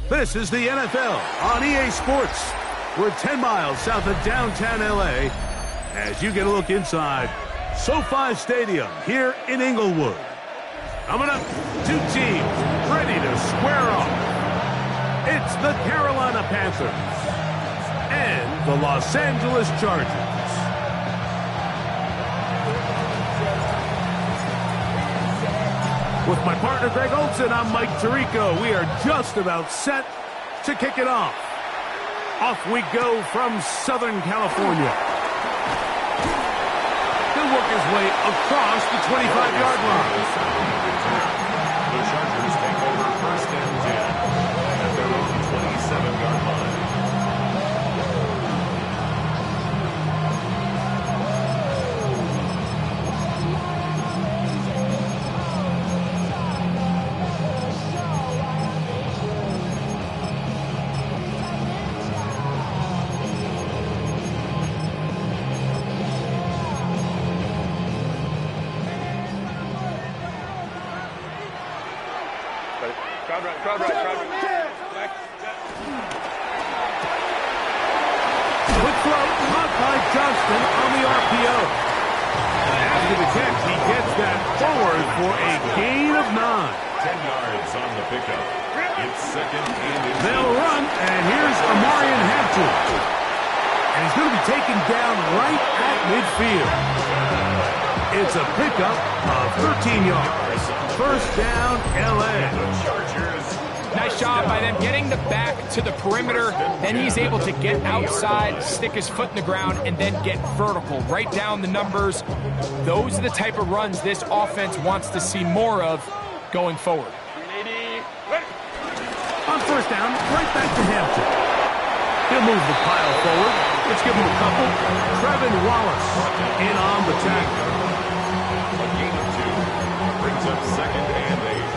This is the NFL on EA Sports. We're 10 miles south of downtown LA as you get a look inside SoFi Stadium here in Inglewood. Coming up, two teams ready to square off. It's the Carolina Panthers and the Los Angeles Chargers. With my partner Greg Olson, I'm Mike Tirico. We are just about set to kick it off. Off we go from Southern California. He'll work his way across the 25-yard line. The Chargers take over first and 10 at their own 27-yard line. Crowd right. Quick throw, caught by Johnston on the RPO. After the catch, he gets that forward for a gain of 9. 10 yards on the pickup. It's second and 8. They'll run, and here's Amarian Hampton. And he's going to be taken down right at midfield. It's a pickup of 13 yards. First down, LA. Nice job by them getting the back to the perimeter. Then he's able to get outside, stick his foot in the ground, and then get vertical. Right down the numbers. Those are the type of runs this offense wants to see more of going forward. On first down, right back to Hampton. He'll move the pile forward. Let's give him a couple. Trevin Wallace in on the tackle. A gain of 2 brings up second and 8.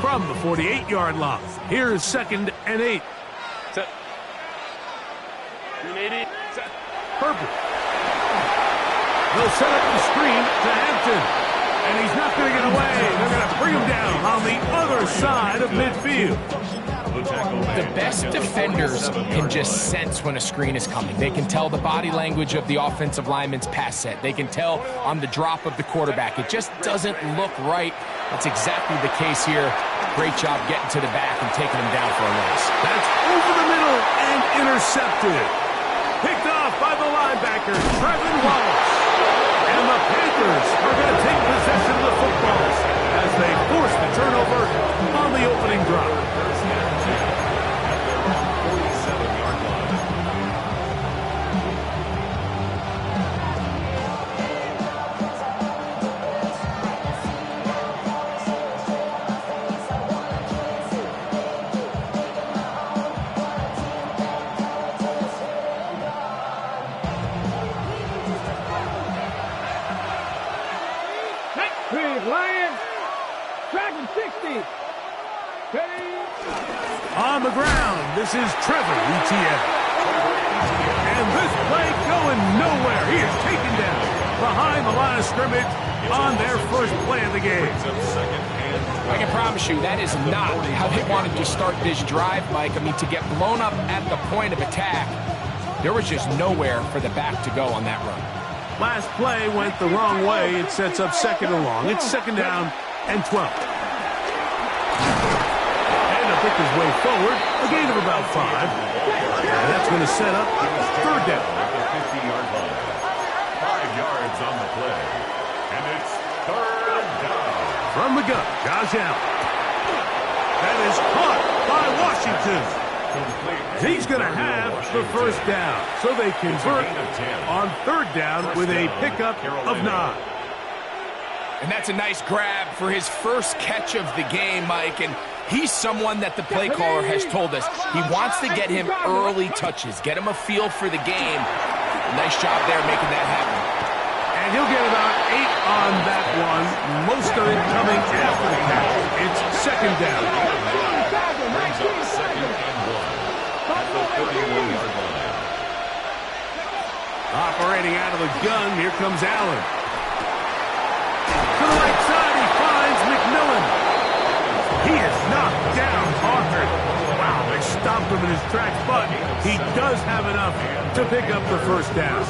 From the 48-yard line, here's second and 8. Set. 80. Set. Purple. They'll set up the screen to Hampton. And he's not going to get away. They're going to bring him down on the other side of midfield. The best defenders can just sense when a screen is coming. They can tell the body language of the offensive lineman's pass set. They can tell on the drop of the quarterback. It just doesn't look right. That's exactly the case here. Great job getting to the back and taking him down for a loss. That's over the middle and intercepted. Picked off by the linebacker, Trevin Wallace. And the Panthers are going to take possession of the football as they force the turnover on the opening drive. Lions, Dragon 60. On the ground, this is Trevor Etienne. And this play going nowhere. He is taken down behind the line of scrimmage on their first play of the game. I can promise you that is not how they wanted to start this drive, Mike. I mean, to get blown up at the point of attack, there was just nowhere for the back to go on that run. Last play went the wrong way. It sets up second and long. It's second down and 12. And to pick his way forward, a gain of about 5. And that's going to set up third down. At the 50-yard line. 5 yards on the play. And it's third down. From the gun, Josh Allen. That is caught by Washington. He's going to have the first down. So they convert on third down with a pickup of 9. And that's a nice grab for his first catch of the game, Mike. And he's someone that the play caller has told us he wants to get him early touches, get him a feel for the game. Nice job there making that happen. And he'll get about 8 on that one. Most of it coming after the catch. It's second down. Brings up second and 1 at the 31-yard line. Operating out of the gun, here comes Allen. in his tracks, but he does have enough to pick up the first down.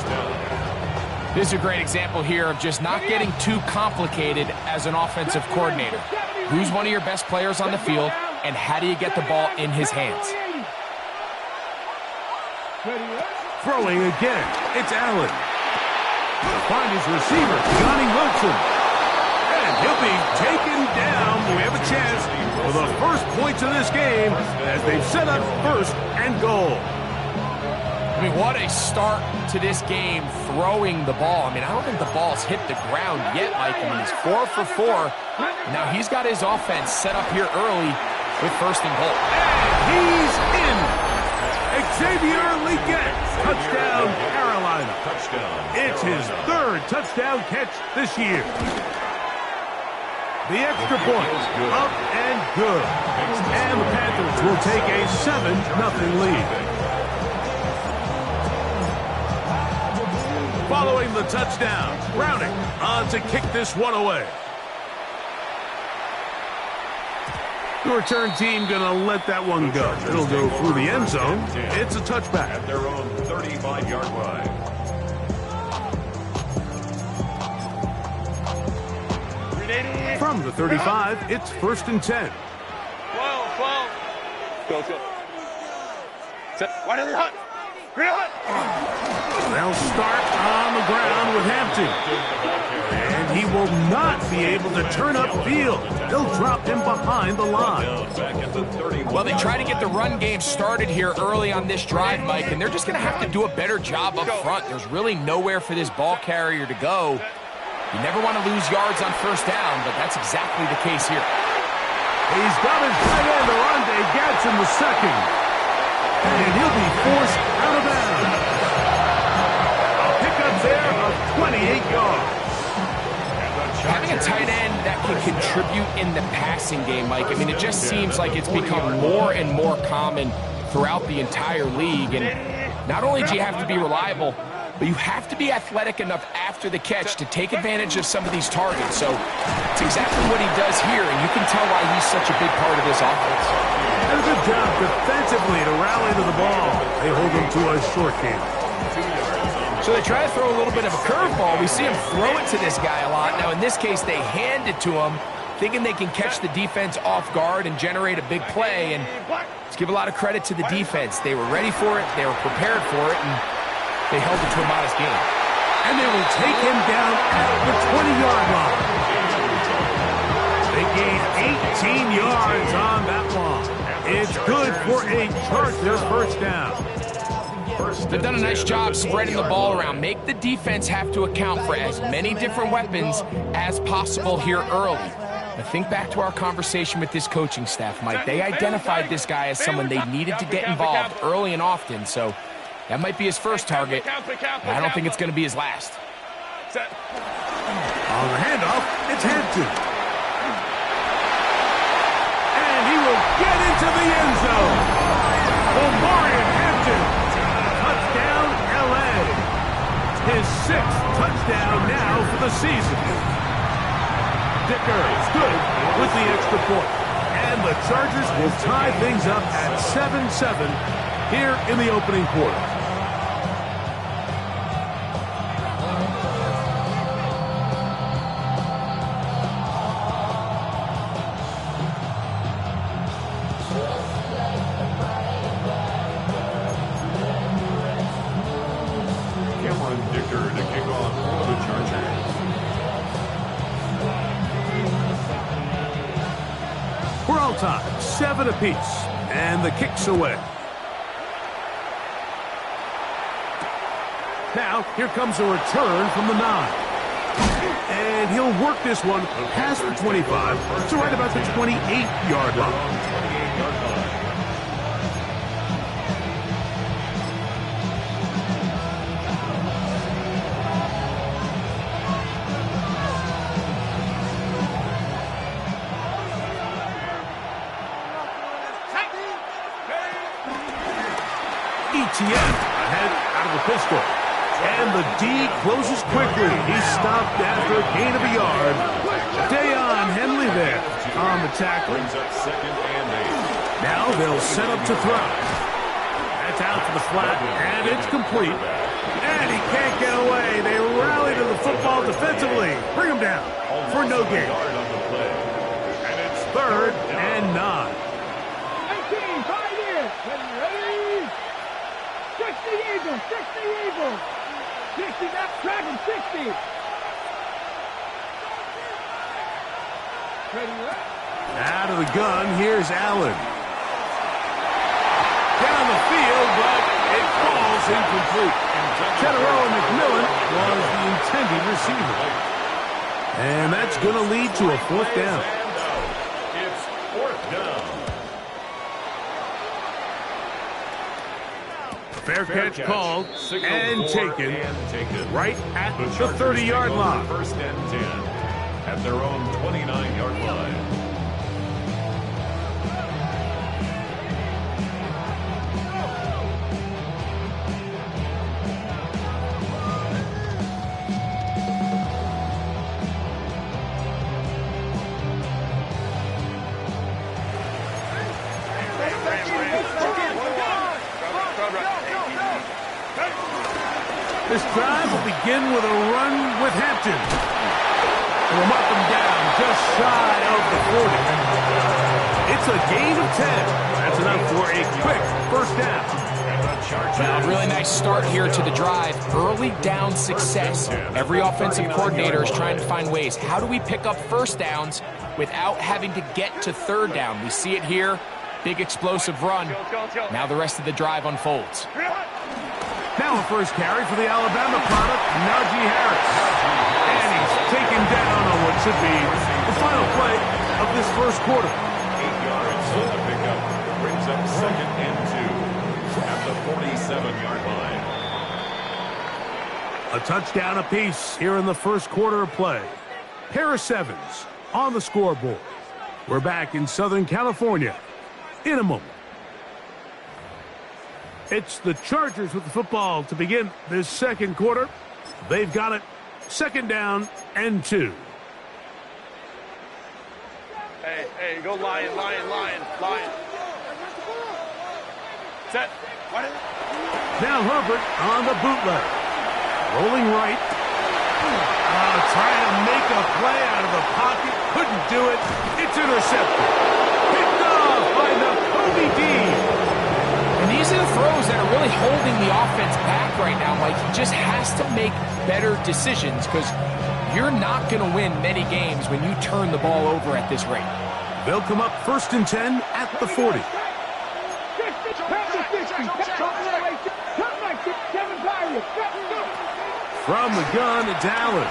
This is a great example here of just not getting too complicated as an offensive coordinator. Who's one of your best players on the field, and how do you get the ball in his hands? Throwing again, it's Allen. To find his receiver, Johnny Wilson. And he'll be taken down. We have a chance for the first points of this game as they've set up first and goal. I mean, what a start to this game throwing the ball. I mean, I don't think the ball's hit the ground yet, Mike. I mean, he's 4 for 4. Now he's got his offense set up here early with first and goal. And he's in. Xavier Leggett, touchdown Carolina. It's his third touchdown catch this year. The extra point, up and good. And the Panthers will take a 7-0 lead. Following the touchdown, Browning on to kick this one away. The return team going to let that one go. It'll go through the end zone. It's a touchback. At their own 35-yard line. From the 35, it's 1st and 10. 12. Go. Set. Why do they hunt? They'll start on the ground with Hampton. And he will not be able to turn upfield. They'll drop him behind the line. Well, they try to get the run game started here early on this drive, Mike, and they're just going to have to do a better job up front. There's really nowhere for this ball carrier to go. You never want to lose yards on first down, but that's exactly the case here. He's got his tight end, Arande Gadsden, the second. And he'll be forced out of bounds. A pickup there of 28 yards. Having a tight end that can contribute in the passing game, Mike, I mean, it just seems like it's become more and more common throughout the entire league. And not only do you have to be reliable, but you have to be athletic enough after the catch to take advantage of some of these targets. So it's exactly what he does here, and you can tell why he's such a big part of this offense. And a good job defensively to rally to the ball. They hold him to a short game. So they try to throw a little bit of a curveball. We see him throw it to this guy a lot. Now, in this case, they hand it to him, thinking they can catch the defense off guard and generate a big play. And let's give a lot of credit to the defense. They were ready for it. They were prepared for it. And they held it to a modest gain. And they will take him down at the 20-yard line. They gained 18 yards on that one. It's good for a Chargers first down. They've done a nice job spreading the ball around. Make the defense have to account for as many different weapons as possible here early. But think back to our conversation with this coaching staff, Mike. They identified this guy as someone they needed to get involved early and often. So that might be his first target. I don't think it's going to be his last. On the handoff, it's Hampton. And he will get into the end zone. Omarion Hampton. Touchdown, LA. His 6th touchdown now for the season. Dicker is good with the extra point. And the Chargers will tie things up at 7-7 here in the opening quarter. Dicker to kick off for the Chargers. We're all tied, 7 apiece, and the kick's away. Now, here comes a return from the 9. And he'll work this one past the 25 to right about the 28-yard line. ETN ahead out of the pistol. And the D closes quickly. He's stopped after a gain of a yard. Dayon Henley there on the tackle. Brings up 2nd and 8. Now they'll set up to throw. That's out to the flat, and it's complete. And he can't get away. They rally to the football defensively. Bring him down for no gain. And it's 3rd and 9. 19, 5 years. Ready? 60 Eagles, 60 Eagles. 60, that's Dragon, 60. Ready? Out of the gun, here's Allen. Down the field, but it falls incomplete. General McMillan was the intended receiver. And that's going to lead to a 4th down. It's 4th down. Fair catch called and taken right at the 30-yard line. 1st and 10 at their own 29-yard line. This drive will begin with a run with Hampton. We'll mark them down just shy of the 40. It's a gain of 10. That's enough for a quick 1st down. Well, a really nice start here to the drive. Early down success. Every offensive coordinator is trying to find ways. How do we pick up 1st downs without having to get to 3rd down? We see it here. Big explosive run. Now the rest of the drive unfolds. Now a first carry for the Alabama product, Najee Harris. And he's taken down on what should be the final play of this 1st quarter. 8 yards on the pickup. Brings up 2nd and 2 at the 47-yard line. A touchdown apiece here in the 1st quarter of play. Pair of 7s on the scoreboard. We're back in Southern California in a moment. It's the Chargers with the football to begin this 2nd quarter. They've got it. 2nd down and 2. Hey, go lion. Set. Now Herbert on the bootleg. Rolling right. Trying to make a play out of the pocket. Couldn't do it. It's intercepted. Picked off by the Kobe D. And these are the throws that are really holding the offense back right now, Mike. He just has to make better decisions because you're not going to win many games when you turn the ball over at this rate. They'll come up 1st and 10 at the 40. From the gun, it's Allen.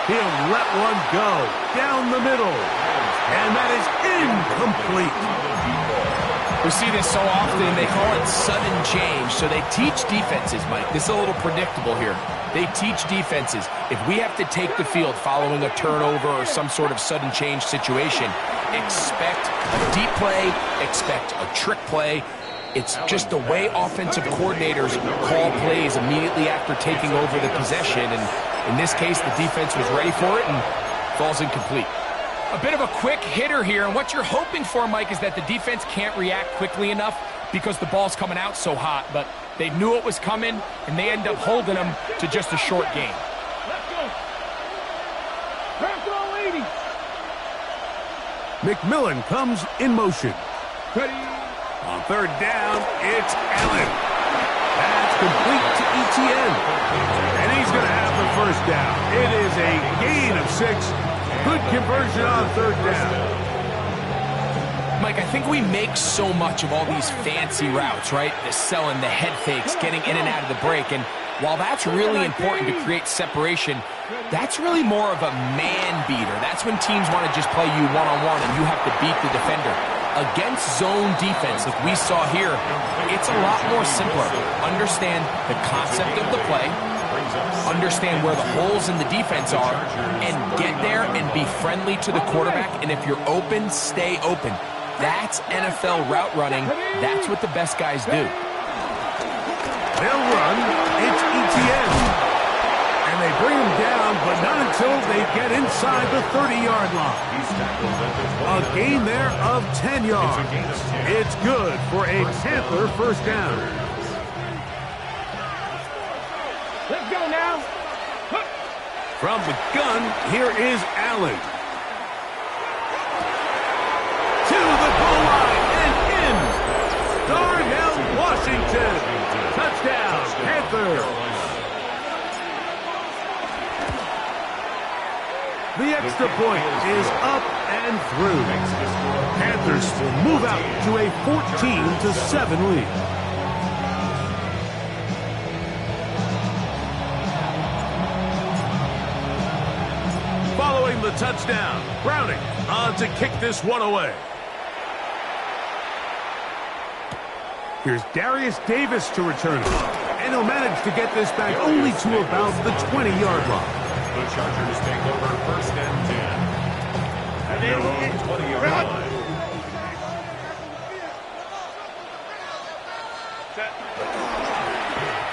He'll let one go down the middle. And that is incomplete. We see this so often, they call it sudden change. So they teach defenses, Mike. This is a little predictable here. They teach defenses, if we have to take the field following a turnover or some sort of sudden change situation, expect a deep play, expect a trick play. It's just the way offensive coordinators call plays immediately after taking over the possession. And in this case, the defense was ready for it and falls incomplete. A bit of a quick hitter here, and what you're hoping for, Mike, is that the defense can't react quickly enough because the ball's coming out so hot, but they knew it was coming, and they end up holding them to just a short gain. Let's go. Personal 80. McMillan comes in motion. Ready. On 3rd down, it's Allen. That's complete to ETN. And he's going to have the 1st down. It is a gain of 6. Good conversion on 3rd down. Mike, I think we make so much of all these fancy routes, right? The selling, the head fakes, getting in and out of the break. And while that's really important to create separation, that's really more of a man beater. That's when teams want to just play you one-on-one and you have to beat the defender. Against zone defense, like we saw here, it's a lot more simpler. Understand the concept of the play, understand where the holes in the defense are, and get there and be friendly to the quarterback. And if you're open, stay open. That's NFL route running. That's what the best guys do. They'll run. It's ETN. And they bring him down, but not until they get inside the 30-yard line. A gain there of 10 yards. It's good for a Panther 1st down. From the gun, here is Allen. To the goal line and in. Darnell Washington. Touchdown, Panthers. The extra point is up and through. Panthers will move out to a 14-7 lead. Following the touchdown, Browning on to kick this one away. Here's Darius Davis to return it, and he'll manage to get this back only to about the 20-yard line. The Chargers take over first and 10. At their own 20-yard line.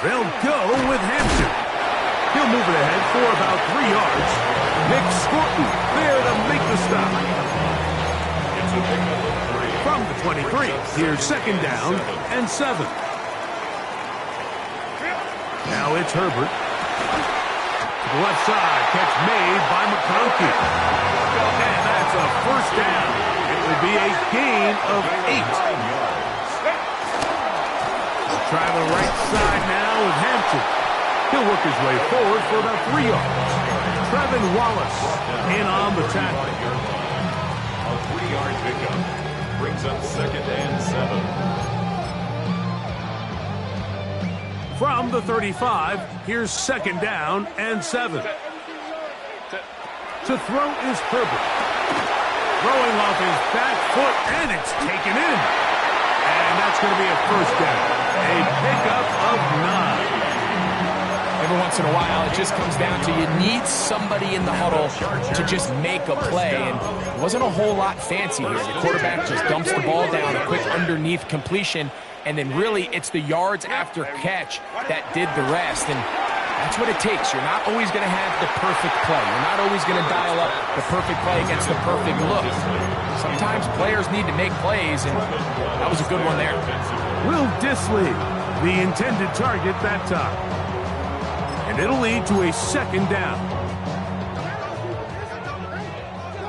They'll go with Hampton. He'll move it ahead for about 3 yards. Nick Scorton there to make the stop. It's a pickup of 3. From the 23, here's second down and 7. Now it's Herbert. To the left side, catch made by McConkey. And that's a first down. It will be a gain of 8. Try the right side now with Hampton. He'll work his way forward for about 3 yards. Trevin Wallace in on the tackle. A 3-yard pickup brings up second and 7. From the 35, here's second down and 7. To throw is Herbert. Throwing off his back foot, and it's taken in. And that's going to be a first down. A pickup of 9. Every once in a while, it just comes down to you need somebody in the huddle to just make a play, and it wasn't a whole lot fancy here. The quarterback just dumps the ball down, a quick underneath completion, and then really it's the yards after catch that did the rest, and that's what it takes. You're not always going to have the perfect play. You're not always going to dial up the perfect play against the perfect look. Sometimes players need to make plays, and that was a good one there. Will Dissly, the intended target that time. And it'll lead to a second down.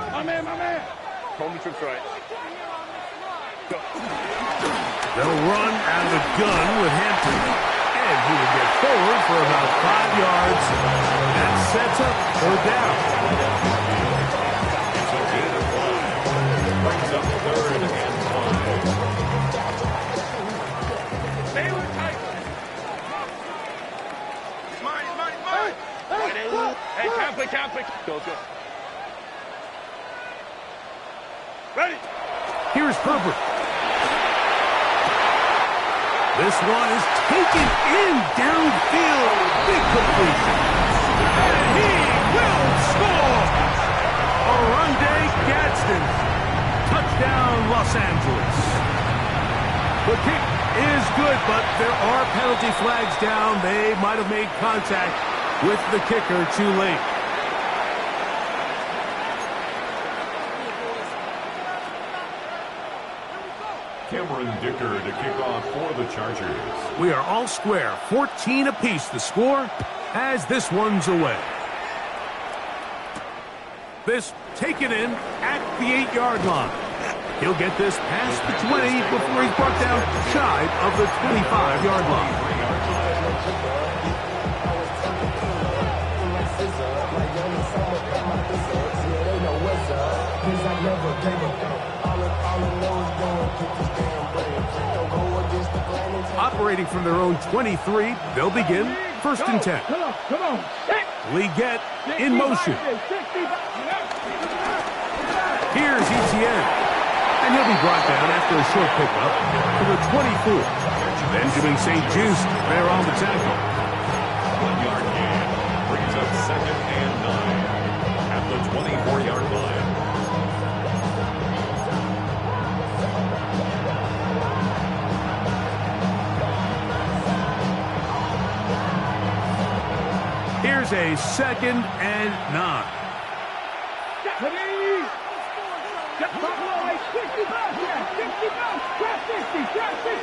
My man, my man. Home trips right. They'll run out of the gun with Hampton. And he will get forward for about 5 yards. That sets up third down. It's a gain of 1. Brings up third and 5. Stay with tight. Hey, count play. Go. Ready. Here's Herbert. This one is taken in downfield. Big completion. And he will score. Oronde Gadsden. Touchdown, Los Angeles. The kick is good, but there are penalty flags down. They might have made contact with the kicker too late. Cameron Dicker to kick off for the Chargers. We are all square, 14 apiece the score as this one's away. This taken in at the 8-yard line. He'll get this past the 20 before he's brought down shy of the 25-yard line. Operating from their own 23, they'll begin first and 10. Come on. Leggett in motion. Here's Etienne. And he'll be brought down after a short pickup to the 24. Benjamin St. Just there on the tackle. 1-yard gain brings up second and 9 at the 24-yard line. Here's a second and 9.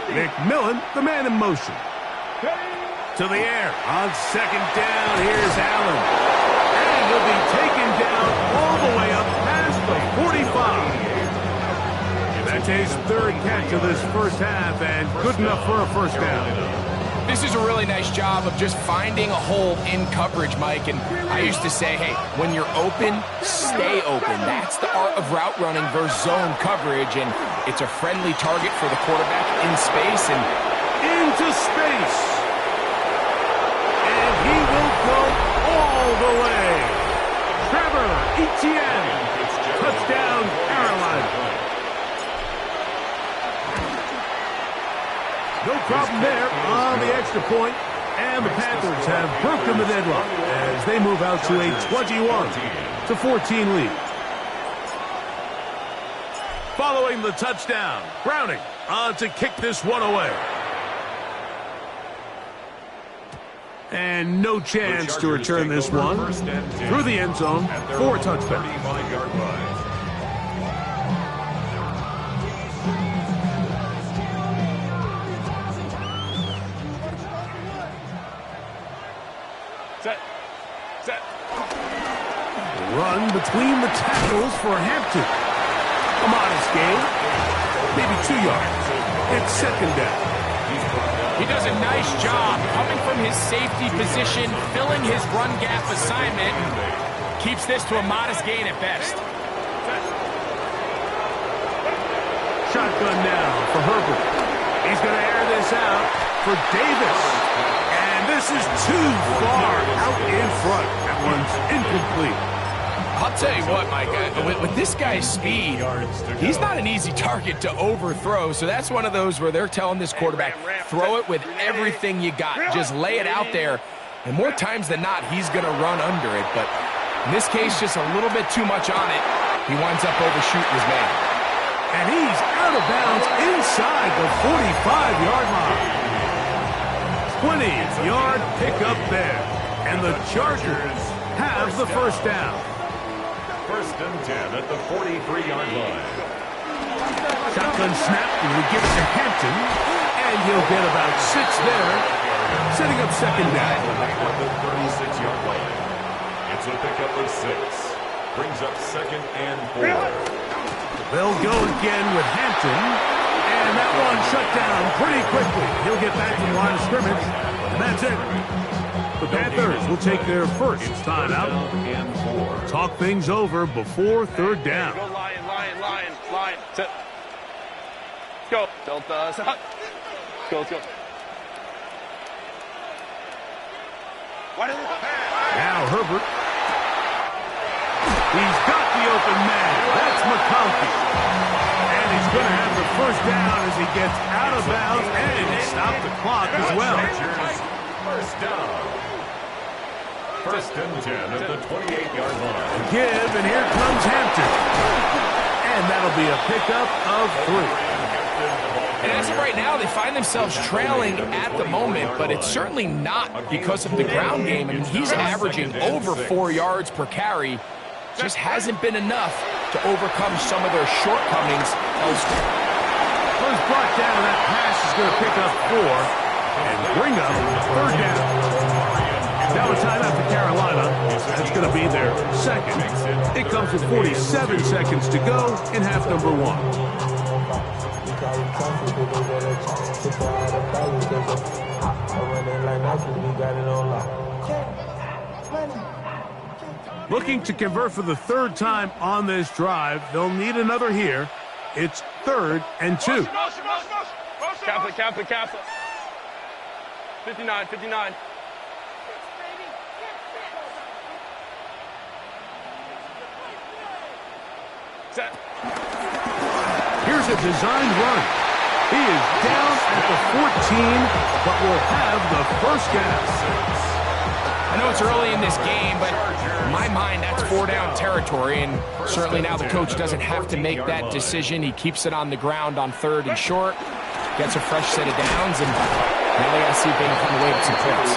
McMillan, the man in motion. To the air on second down. Here's Allen. And he'll be taken down all the way up past the 45. That's his third catch of this first half, and good enough for a first down. This is a really nice job of just finding a hole in coverage, Mike. And I used to say, hey, when you're open, stay open. That's the art of route running versus zone coverage, and it's a friendly target for the quarterback in space. And into space. And he will go all the way. Trevor Etienne. Touchdown, Carolina. No problem there on the extra point, and the Panthers have broken the deadlock as they move out to a 21-14 lead. Following the touchdown, Browning on to kick this one away. And no chance to return this one through the end zone for a touchdown. Run between the tackles for Hampton. A modest gain, maybe 2 yards. It's second down. he does a nice job coming from his safety position, filling his run gap assignment. Keeps this to a modest gain at best. Shotgun now for Herbert. He's going to air this out for Davis. And this is too far out in front. That one's incomplete. I'll tell you what, Mike, with this guy's speed, he's not an easy target to overthrow. So that's one of those where they're telling this quarterback, throw it with everything you got. Just lay it out there. And more times than not, he's going to run under it. But in this case, just a little bit too much on it. He winds up overshooting his man. And he's out of bounds inside the 45-yard line. 20-yard pickup there. And the Chargers have the first down. First and 10 at the 43-yard line. Shotgun snap, and we give it to Hampton. And he'll get about 6 there, setting up second down. At the 36-yard line. It's a pickup of 6. Brings up second and 4. They'll go again with Hampton. And that one shut down pretty quickly. He'll get back to the line of scrimmage. And that's it. The Panthers will take their first timeout. Talk things over before third down. Go Lion, Lion, Lion, Lion. Set. Let's go. Delta. Let's go, let's go. Now Herbert. He's got the open man. That's McConkey. And he's going to have the first down as he gets out of bounds and stop the clock as well. First down. First and 10 at the 28-yard line. Give, and here comes Hampton. And that'll be a pickup of 3. And as of right now, they find themselves trailing at the moment, but it's certainly not because of the ground game. I mean, he's averaging over 4 yards per carry. Just hasn't been enough to overcome some of their shortcomings elsewhere. First brought down, that pass is going to pick up 4 and bring up third down. Now a timeout for Carolina. That's going to be their second. It comes with 47 seconds to go in half number 1. Looking to convert for the third time on this drive. They'll need another here. It's 3rd and 2. Kappa. 59. Set. Here's a designed run. He is down at the 14, but will have the first down. I know it's early in this game, but in my mind, that's 4-down territory, and certainly now the coach doesn't have to make that decision. He keeps it on the ground on 3rd and short, gets a fresh set of downs, and now they got to see if they can come away with some points.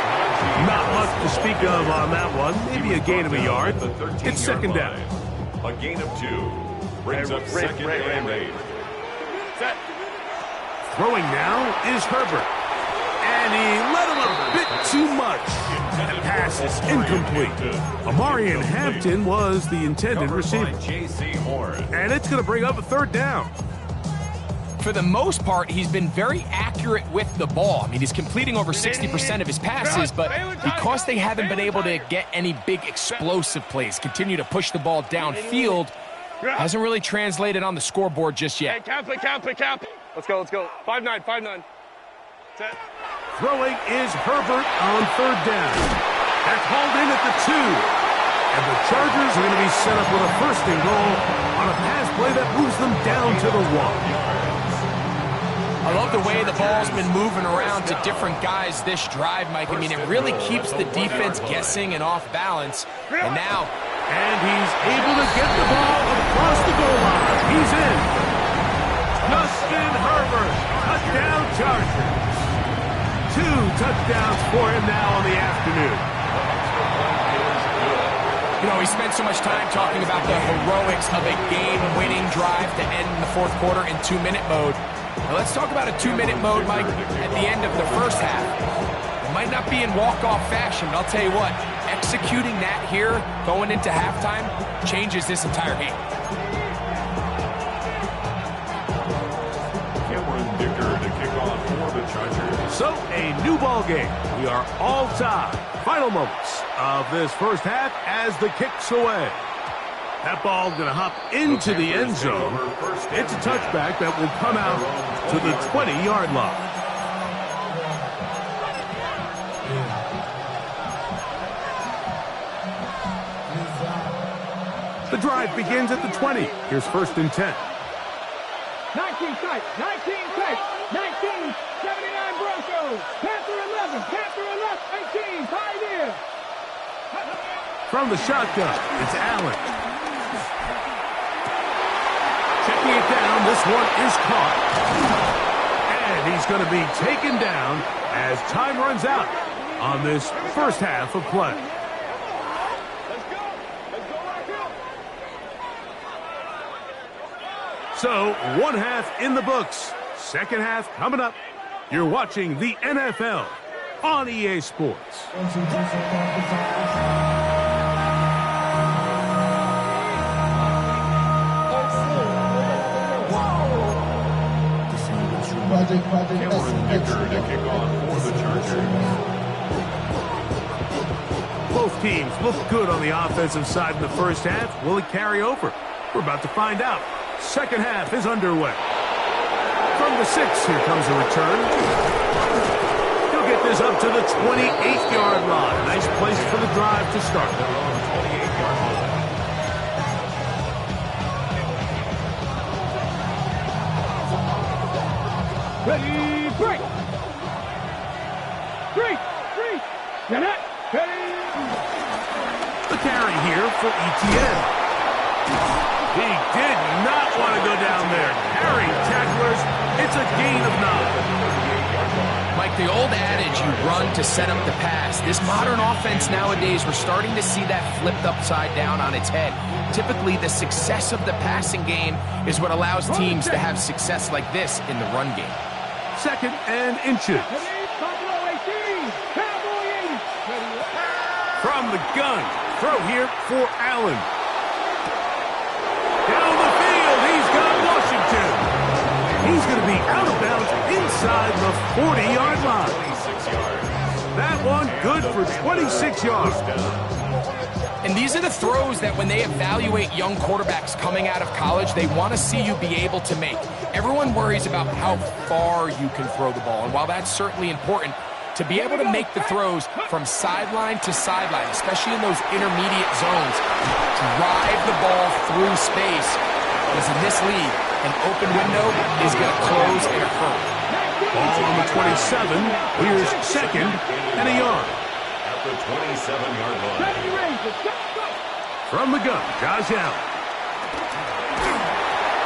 Not much to speak of on that one. Maybe a gain of a yard. It's second down. A gain of 2. Brings up second and 8. Set. Throwing now is Herbert. And he let him a bit too much. The pass is incomplete. Amarian Hampton was the intended receiver. And it's going to bring up a third down. For the most part, he's been very accurate with the ball. I mean, he's completing over 60% of his passes, but because they haven't been able to get any big explosive plays, continue to push the ball downfield, hasn't really translated on the scoreboard just yet. Hey, count. Let's go. 5-9. Set. Throwing is Herbert on third down. They're called in at the 2. And the Chargers are going to be set up with a first and goal on a pass play that moves them down to the 1. I love the way the ball's been moving around to different guys this drive, Mike. I mean, it really keeps the defense guessing and off balance. And now... And he's able to get the ball across the goal line. He's in. Justin Herbert, touchdown Chargers. 2 touchdowns for him now on the afternoon. You know, he spent so much time talking about the heroics of a game-winning drive to end in the fourth quarter in 2-minute mode. Now let's talk about a 2-minute mode, Mike, at the end of the first half. It might not be in walk-off fashion, but I'll tell you what, executing that here, going into halftime, changes this entire game. To kick off for the Chargers. So, a new ball game. We are all tied. Final moments of this first half as the kick's away. That ball's going to hop into the end zone. It's a touchback that will come out to the 20-yard line. The drive begins at the 20. Here's first and 10. 19 tight, 1979 Broncos. Panther 11, 18, Pioneer. From the shotgun, it's Allen. Checking it down, this one is caught. And he's going to be taken down as time runs out on this first half of play. So, one half in the books. Second half coming up. You're watching the NFL on EA Sports. To kick off for the Chargers. Both teams look good on the offensive side in the first half. Will it carry over? We're about to find out. Second half is underway. From the 6, here comes a return. He'll get this up to the 28-yard line. Nice place for the drive to start. Ready, break. 3. Get it. Ready. The carry here for ETN. He did not want to go down there. Carrying tacklers, it's a gain of 9. Mike, the old adage, you run to set up the pass. This modern offense nowadays, we're starting to see that flipped upside down on its head. Typically, the success of the passing game is what allows teams to have success like this in the run game. Second and inches. From the gun, throw here for Allen. Down the field, he's got Washington. He's going to be out of bounds inside the 40-yard line. That one good for 26 yards. And these are the throws that when they evaluate young quarterbacks coming out of college, they want to see you be able to make. Everyone worries about how far you can throw the ball. And while that's certainly important, to be able to make the throws from sideline to sideline, especially in those intermediate zones, drive the ball through space, because in this league, an open window is going to close in a hurry. Ball on the 27. Here's second and a yard. At the 27-yard line. From the gun, Josh Allen.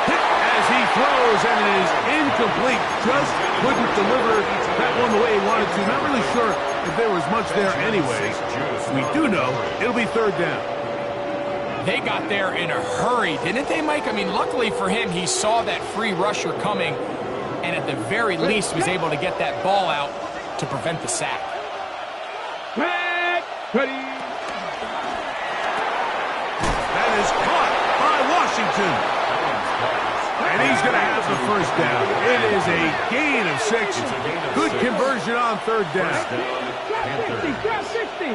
Hit as he throws, and it is incomplete. Just couldn't deliver that one the way he wanted to. Not really sure if there was much there anyways. We do know it'll be third down. They got there in a hurry, didn't they, Mike? I mean, luckily for him, he saw that free rusher coming, and at the very least was able to get that ball out to prevent the sack. Ready. That is caught by Washington. And he's going to have the first down. It is a gain of 6. Good conversion on third down. Grab 60.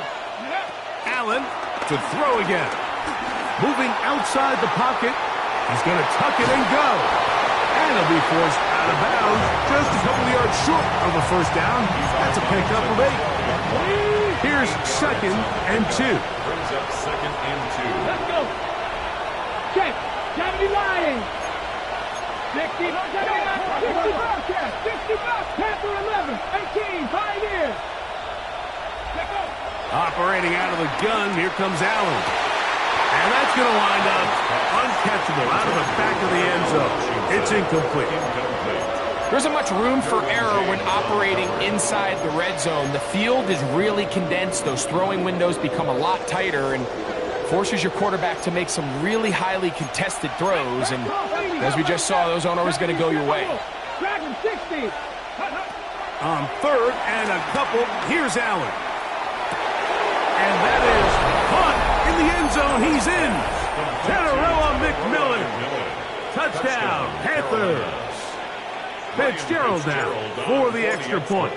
Allen to throw again. Moving outside the pocket. He's going to tuck it and go. And he'll be forced out of bounds just a couple of yards short of the first down. That's a pickup of 8. Here's 2nd and 2. Brings up 2nd and 2. Let's go. Check. 70 line. 60. 60 Bobcat. 60 Panther 11. 18. 5 years. Let's go. Operating out of the gun, here comes Allen. And that's going to wind up uncatchable out of the back of the end zone. It's incomplete. There isn't much room for error when operating inside the red zone. The field is really condensed. Those throwing windows become a lot tighter and forces your quarterback to make some really highly contested throws. And as we just saw, those aren't always going to go your way. Dragon 60. On 3rd and a couple, here's Allen. And that is caught in the end zone. He's in. Tannerella McMillan. Touchdown, Panthers. Fitzgerald now for the extra point.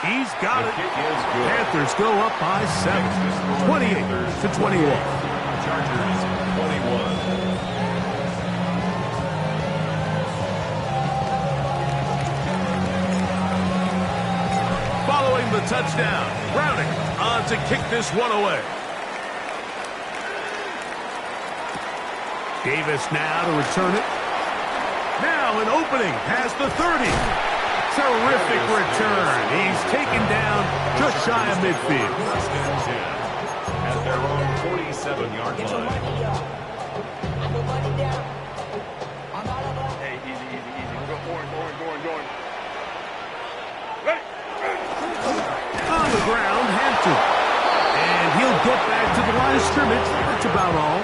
He's got it. Panthers go up by 7. 28-21. Chargers 21. Following the touchdown, Browning on to kick this one away. Davis now to return it. Now an opening past the 30. Terrific return. He's taken down just shy of midfield. 1st and 10 at their own 47-yard line. Hey, easy. Go, Orange. Ready. On the ground, Hampton. And he'll get back to the line of scrimmage. That's about all.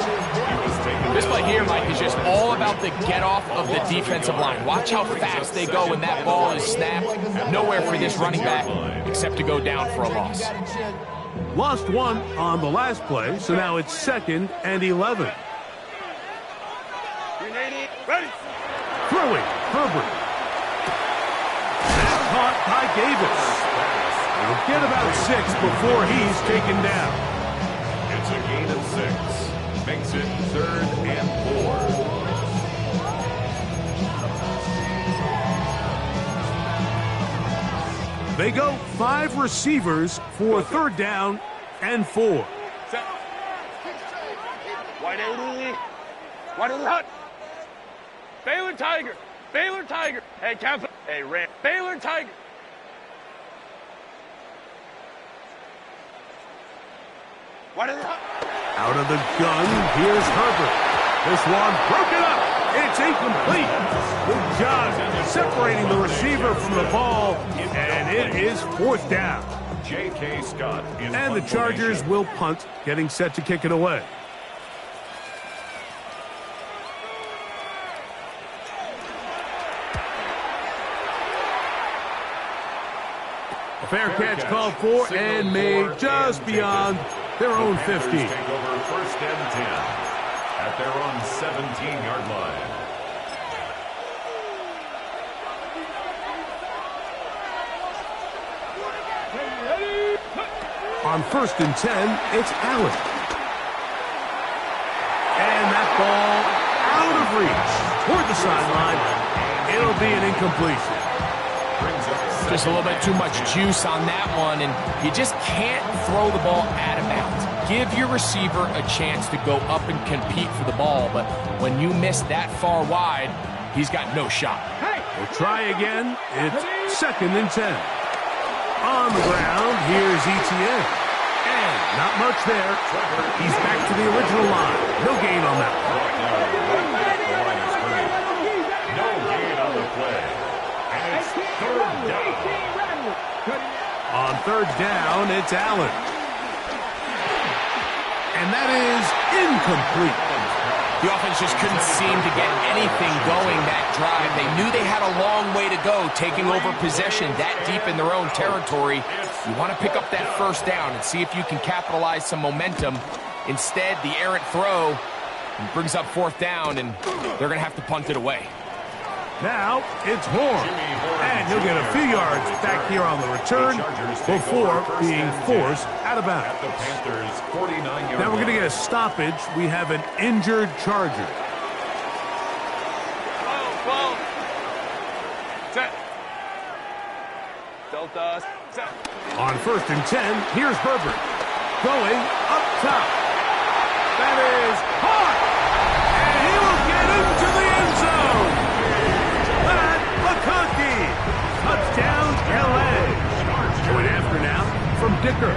This play here, Mike, is just all about the get-off of the defensive line. Watch how fast they go when that ball is snapped. Nowhere for this running back except to go down for a loss. Lost 1 on the last play, so now it's 2nd and 11. Ready. Throwing, Herbert. That caught by Davis. He'll get about 6 before he's taken down. It's a gain of 6. Makes it 3rd and 4. They go 5 receivers for 3rd down and 4. Wide 80. Hut. Baylor Tiger. Hey, Camp. Hey, Ram. Baylor Tiger. Out of the gun, here's Herbert. This one broken up. It's incomplete. Good job separating the receiver from the ball, and it is 4th down. J.K. Scott in And the Chargers will punt, getting set to kick it away. A fair catch called for and made just beyond their own 50. Take over 1st and 10 at their own 17-yard line. On 1st and 10, it's Allen. And that ball out of reach toward the sideline. It'll be an incompletion. Just a little bit too much juice on that one, and you just can't throw the ball out of bounds. Give your receiver a chance to go up and compete for the ball, but when you miss that far wide, he's got no shot. We'll try again. It's 2nd and 10. On the ground, here's Etienne. And not much there. He's back to the original line. No gain on that one. No gain on the play. And it's 3rd down. On 3rd down, it's Allen. And that is incomplete. The offense just couldn't seem to get anything going that drive. They knew they had a long way to go, taking over possession that deep in their own territory. You want to pick up that first down and see if you can capitalize some momentum. Instead, the errant throw brings up fourth down, and they're going to have to punt it away. Now it's Horn, and he'll get a few yards back here on the return before being forced out of bounds. Now we're going to get a stoppage. We have an injured Charger. Set. Delta. Set. On 1st and 10, here's Herbert going up top. That is hard, and he will get into the end zone. McConkey, touchdown, LA. Going after now from Dicker.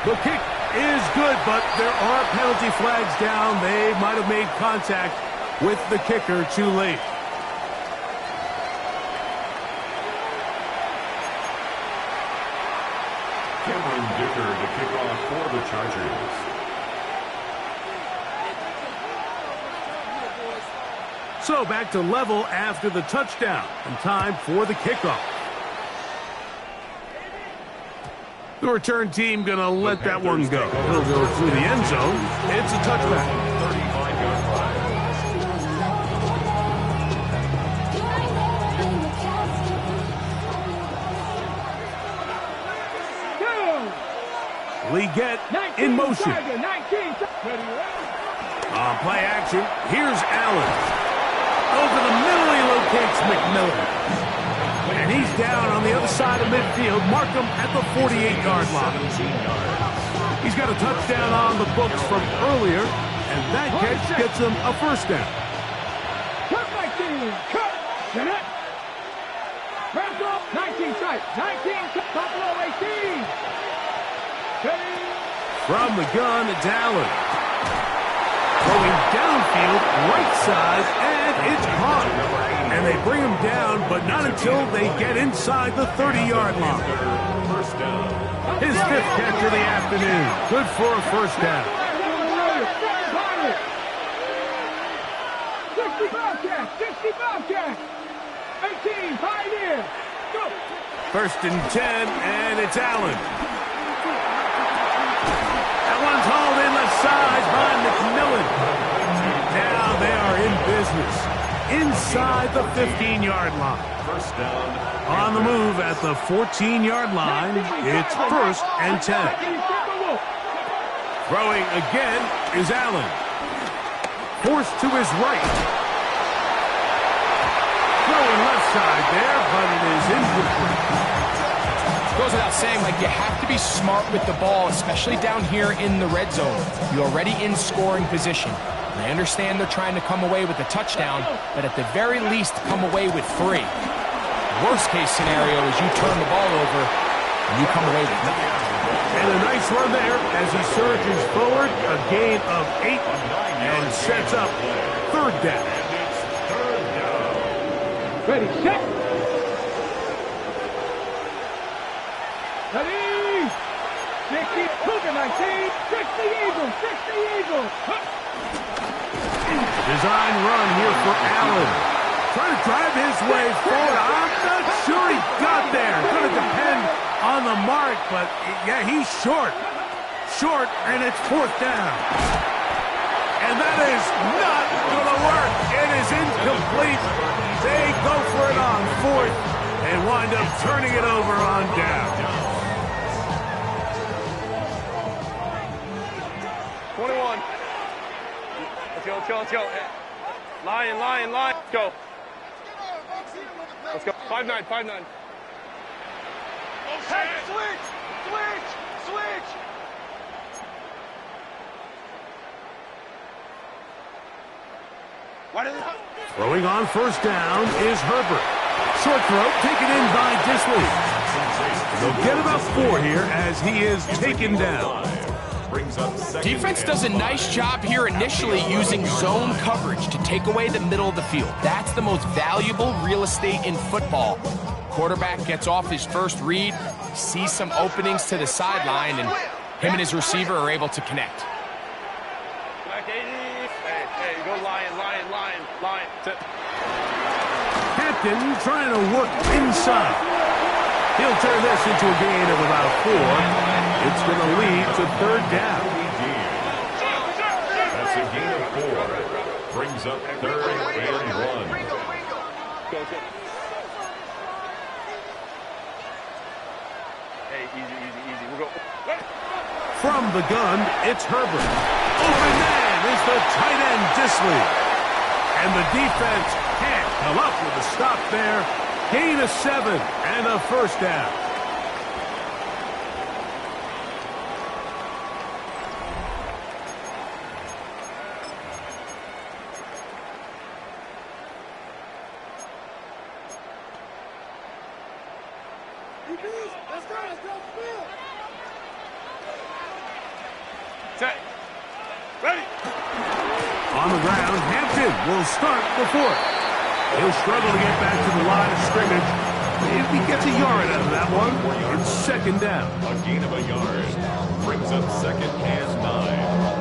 The kick is good, but there are penalty flags down. They might have made contact with the kicker too late. Dicker to kick off for the Chargers. So back to level after the touchdown, and time for the kickoff. The return team going to let that one go. It'll go through the end zone. It's a touchback. 35-yard line. Leggett in motion. On play action, here's Allen. Over the middle, he locates McMillan. And he's down on the other side of midfield. Mark him at the 48-yard line. He's got a touchdown on the books from earlier, and that catch gets him a first down. Cut 19. Cut. Jeanette. Wrapped up. 19 tight. 19 cut. Buffalo 18. From the gun, it's Allen. Going downfield, right side, and it's caught. And they bring him down, but not until they get inside the 30-yard line. His 5th catch of the afternoon. Good for a first down. 60 Bobcat. 18, Pioneer. Go. 1st and 10, and it's Allen. One's hauled in the side by McMillan. Now they are in business inside the 15-yard line. First down. On the move at the 14-yard line, it's 1st and 10. Throwing again is Allen. Forced to his right. Throwing left side there, but it is incomplete. Goes without saying, like, you have to be smart with the ball, especially down here in the red zone. You're already in scoring position. I understand they're trying to come away with a touchdown, but at the very least, come away with 3. Worst case scenario is you turn the ball over and you come away with nothing. And a nice run there as he surges forward, a gain of 8, and sets up 3rd down. Ready, set. Ready! 60, Cougar 19, 60 Eagles, 60 Eagles. Design run here for Allen. Trying to drive his way forward. I'm not sure he got there. Going to depend on the mark, but yeah, he's short. Short, and it's 4th down. And that is not going to work. It is incomplete. They go for it on 4th and wind up turning it over on down. 21. Let's go. Lion. Let's go. Let's go. 5-9. Hey, switch! What is it? Throwing on 1st down is Herbert. Short throw taken in by Disley. They'll get about 4 here as he is taken down. Defense does a nice job here initially using zone coverage to take away the middle of the field. That's the most valuable real estate in football. Quarterback gets off his first read, sees some openings to the sideline, and Him and his receiver are able to connect. Hey, go lion. Hampton trying to work inside. He'll turn this into a gain of about 4. It's going to lead to 3rd down. That's a gain of 4. Brings up 3rd and 1. Hey, easy. We'll go. From the gun, it's Herbert. Open man is the tight end, Disley. And the defense can't come up with a stop there. Gain of 7 and a 1st down. Set. Ready. On the ground, Hampton will start the 4th. He'll struggle to get back to the line of scrimmage. If he gets a yard out of that one, it's 2nd down. A gain of a yard. Brings up 2nd and 9.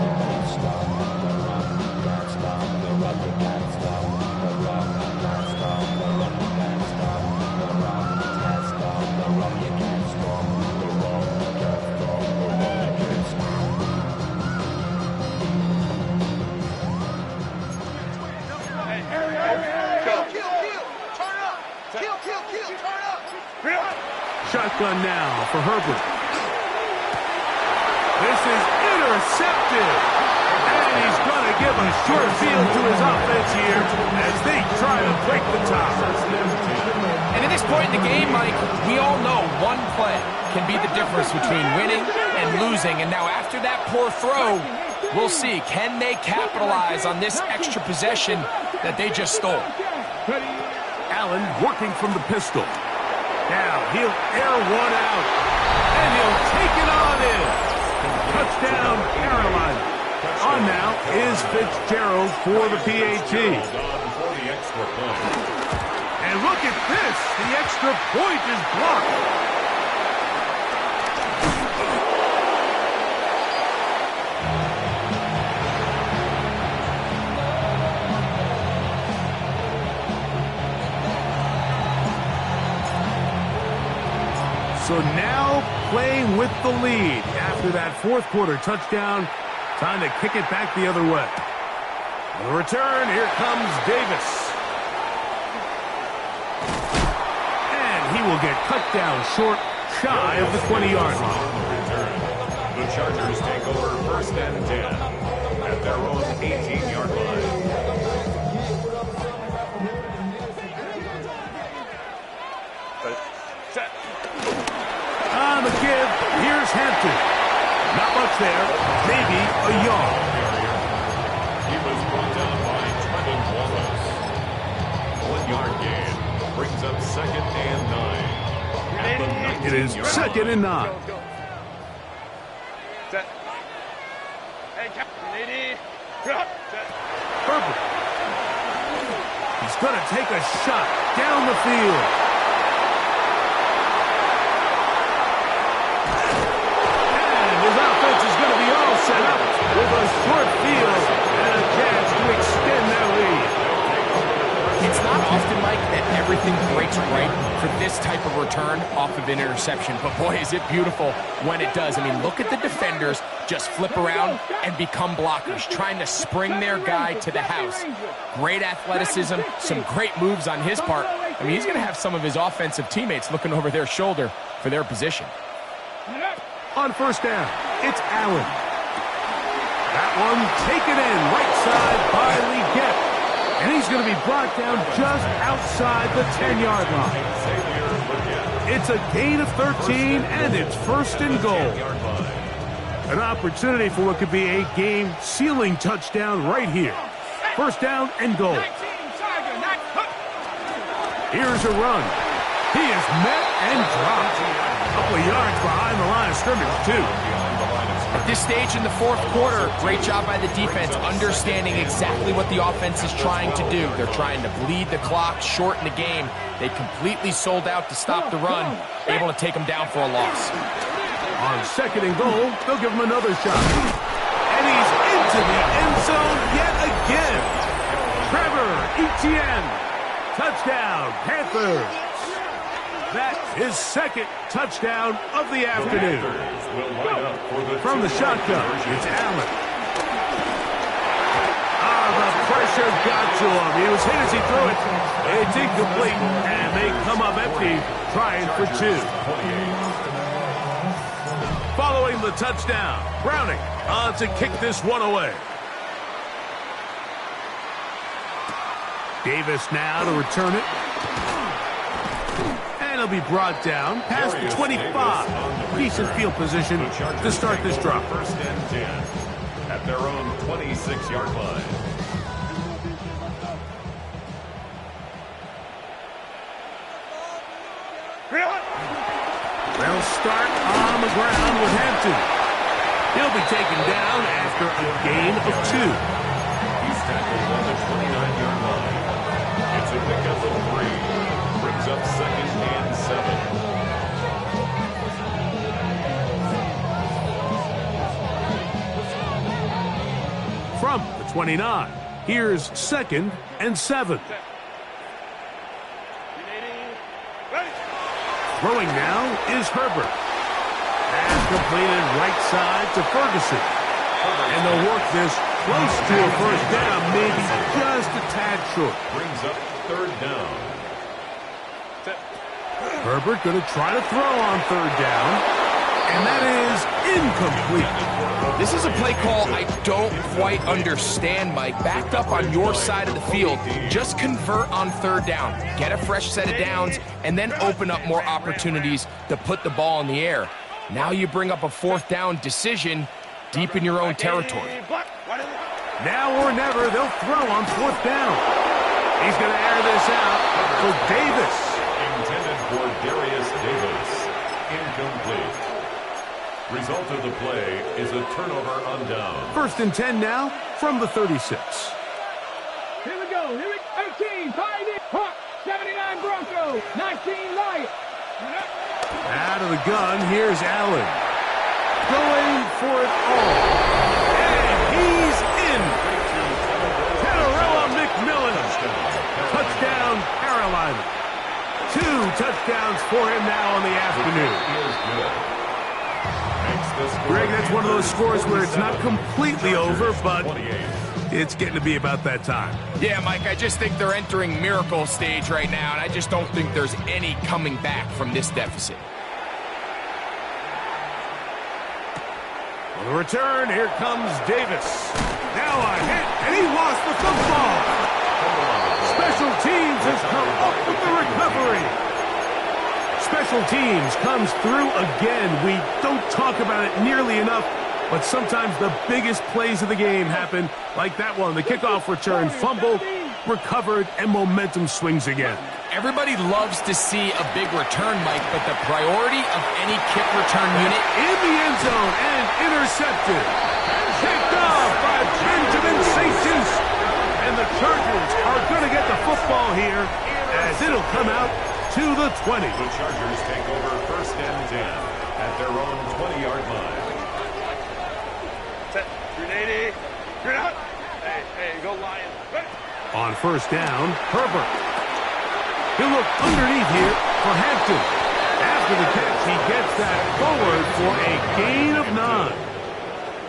Shotgun now for Herbert. This is intercepted. And he's going to give a short field to his offense here as they try to break the top. And at this point in the game, Mike, we all know one play can be the difference between winning and losing. And now after that poor throw, we'll see, can they capitalize on this extra possession that they just stole? Allen working from the pistol. Now he'll air one out, and he'll take it on in. Touchdown, Carolina. On now is Fitzgerald for the PAT. And look at this. The extra point is blocked. So now playing with the lead after that 4th quarter touchdown. Time to kick it back the other way. On the return, here comes Davis. And he will get cut down short, shy of the 20-yard line. The Chargers take over 1st and 10 at their own 18-yard line. On the give, here's Hampton. Not much there, maybe a yard. He was brought down by Trevin Wallace. 1-yard gain brings up 2nd and 9. It is 2nd and 9. Set. Hey, Captain. Set. Herbert. He's going to take a shot down the field. His offense is going to be all set up with a short field and a chance to extend their lead. It's not often, Mike, that everything breaks right for this type of return off of an interception. But boy, is it beautiful when it does. I mean, look at the defenders just flip around and become blockers, trying to spring their guy to the house. Great athleticism, some great moves on his part. I mean, he's going to have some of his offensive teammates looking over their shoulder for their position. On 1st down, it's Allen. That one taken in right side by Leggett. And he's going to be brought down just outside the 10-yard line. It's a gain of 13, and it's 1st and goal. An opportunity for what could be a game-sealing touchdown right here. 1st down and goal. Here's a run. He is met and dropped. A couple of yards behind the line of scrimmage, too. At this stage in the 4th quarter, great job by the defense, understanding exactly what the offense is trying to do. They're trying to bleed the clock, shorten the game. They completely sold out to stop the run, able to take them down for a loss. On 2nd and goal, they'll give him another shot. And he's into the end zone yet again. Trevor Etienne. Touchdown, Panthers. That's his 2nd touchdown of the afternoon. From the shotgun, it's Allen. The pressure got to him. He was hit as he threw it. It's incomplete, and they come up empty, trying for 2. Following the touchdown, Browning on to kick this one away. Davis now to return it. And he'll be brought down past the 25. Decent field position to start this drop. 1st and 10 at their own 26-yard line. They'll start on the ground with Hampton. He'll be taken down after a gain of 2. He's tackled on the 29-yard line. It's a pickup of 3. Brings up 2nd and 7. From the 29, here's 2nd and 7. Throwing now is Herbert. Pass completed right side to Ferguson. And they'll work this close to a 1st down, maybe just a tad short. Brings up 3rd down. Herbert going to try to throw on 3rd down. And that is incomplete. This is a play call I don't quite understand, Mike. Backed up on your side of the field, just convert on 3rd down. Get a fresh set of downs, and then open up more opportunities to put the ball in the air. Now you bring up a 4th down decision deep in your own territory. Now or never, they'll throw on 4th down. He's going to air this out for Davis. Intended for Darius Davis. Incomplete. Result of the play is a turnover on down. 1st and 10 now from the 36. Here we go. 18, 5 in, Hawk, 79 Broncos, 19 Lions. Out of the gun, here's Allen. Going for it all. And he's in. Panarella McMillan. Touchdown, Carolina. 2 touchdowns for him now on the afternoon. Greg, that's one of those scores where it's not completely over, but it's getting to be about that time. Yeah, Mike, I just think they're entering miracle stage right now, and I just don't think there's any coming back from this deficit. On the return, here comes Davis. Now a hit, and he lost the football. Special teams has come up with the recovery. Special teams comes through again. We don't talk about it nearly enough, but sometimes the biggest plays of the game happen like that one. The kickoff return, fumbled, recovered, and momentum swings again. Everybody loves to see a big return, Mike, but the priority of any kick return unit in the end zone and intercepted. Picked off by Benjamin St-Just. And the Chargers are going to get the football here as it'll come out to the 20. The Chargers take over 1st and 10 at their own 20-yard line. Set. 380. You're out. Hey, go Lions. On 1st down, Herbert. He'll look underneath here for Hampton. After the catch, he gets that forward for a gain of 9.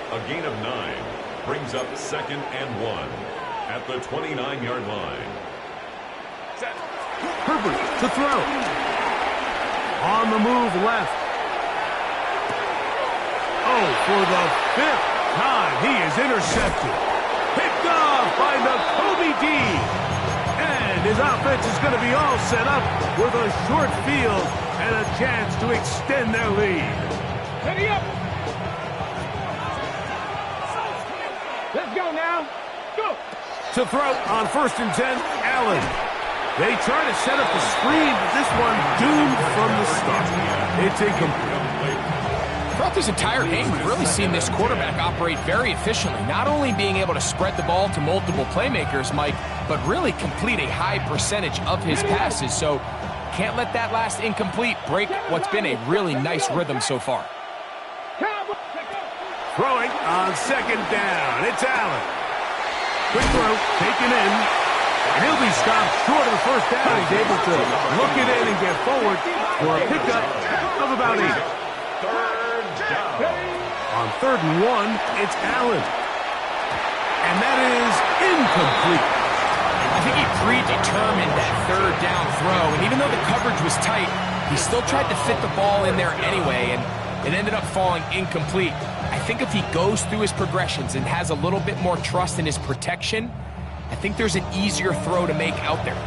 A gain of 9 brings up 2nd and 1 at the 29-yard line. Set. Herbert to throw. On the move left. Oh, for the 5th time, he is intercepted. Picked off by Nakobe Dean. And his offense is going to be all set up with a short field and a chance to extend their lead. Ready up. Let's go now. Go. To throw on 1st and 10, Allen. They try to set up the screen, but this one doomed from the start. It's incomplete. Throughout this entire game, we've really seen this quarterback operate very efficiently, not only being able to spread the ball to multiple playmakers, Mike, but really complete a high percentage of his passes. So can't let that last incomplete break what's been a really nice rhythm so far. Throwing on second down. It's Allen. Quick throw, taken in. And he'll be stopped short of the first down. He's able to look it in and get forward for a pickup of about 8. Third down. On 3rd and 1, it's Allen. And that is incomplete. I think he predetermined that 3rd down throw, and even though the coverage was tight, he still tried to fit the ball in there anyway, and it ended up falling incomplete. I think if he goes through his progressions and has a little bit more trust in his protection, I think there's an easier throw to make out there.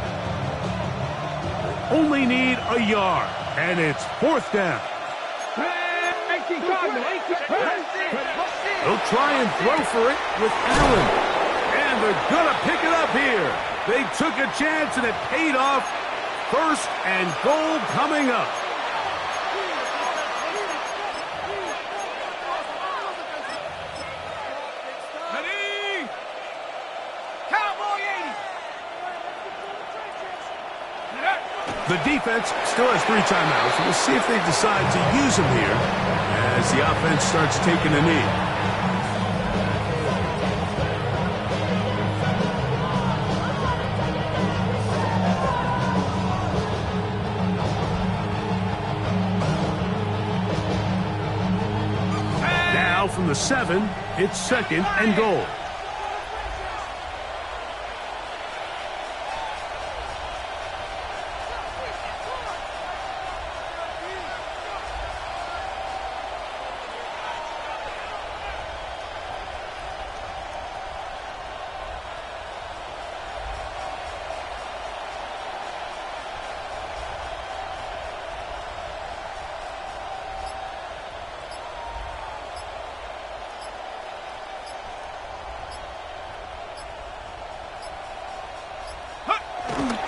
Only need a yard, and it's 4th down. They'll try and throw for it with Allen. And they're going to pick it up here. They took a chance, and it paid off. 1st and goal coming up. The defense still has 3 timeouts. We'll see if they decide to use them here as the offense starts taking a knee. Now from the 7, it's 2nd and goal.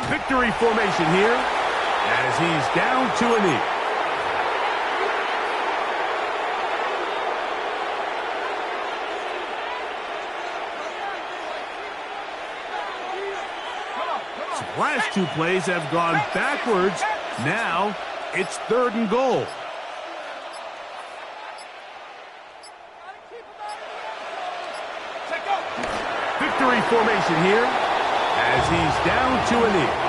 Victory formation here as he's down to a knee. So last 2 plays have gone backwards. Now it's 3rd and goal. Victory formation here as he's down to a knee.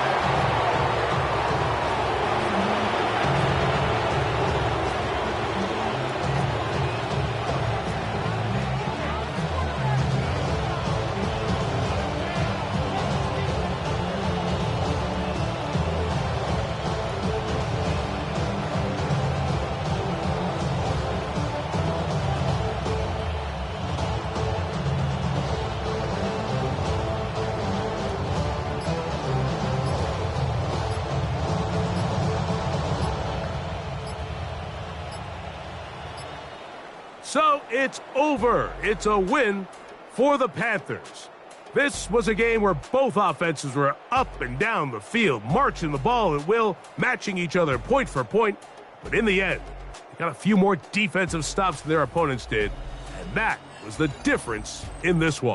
So it's over. It's a win for the Panthers. This was a game where both offenses were up and down the field, marching the ball at will, matching each other point for point. But in the end, they got a few more defensive stops than their opponents did. And that was the difference in this one.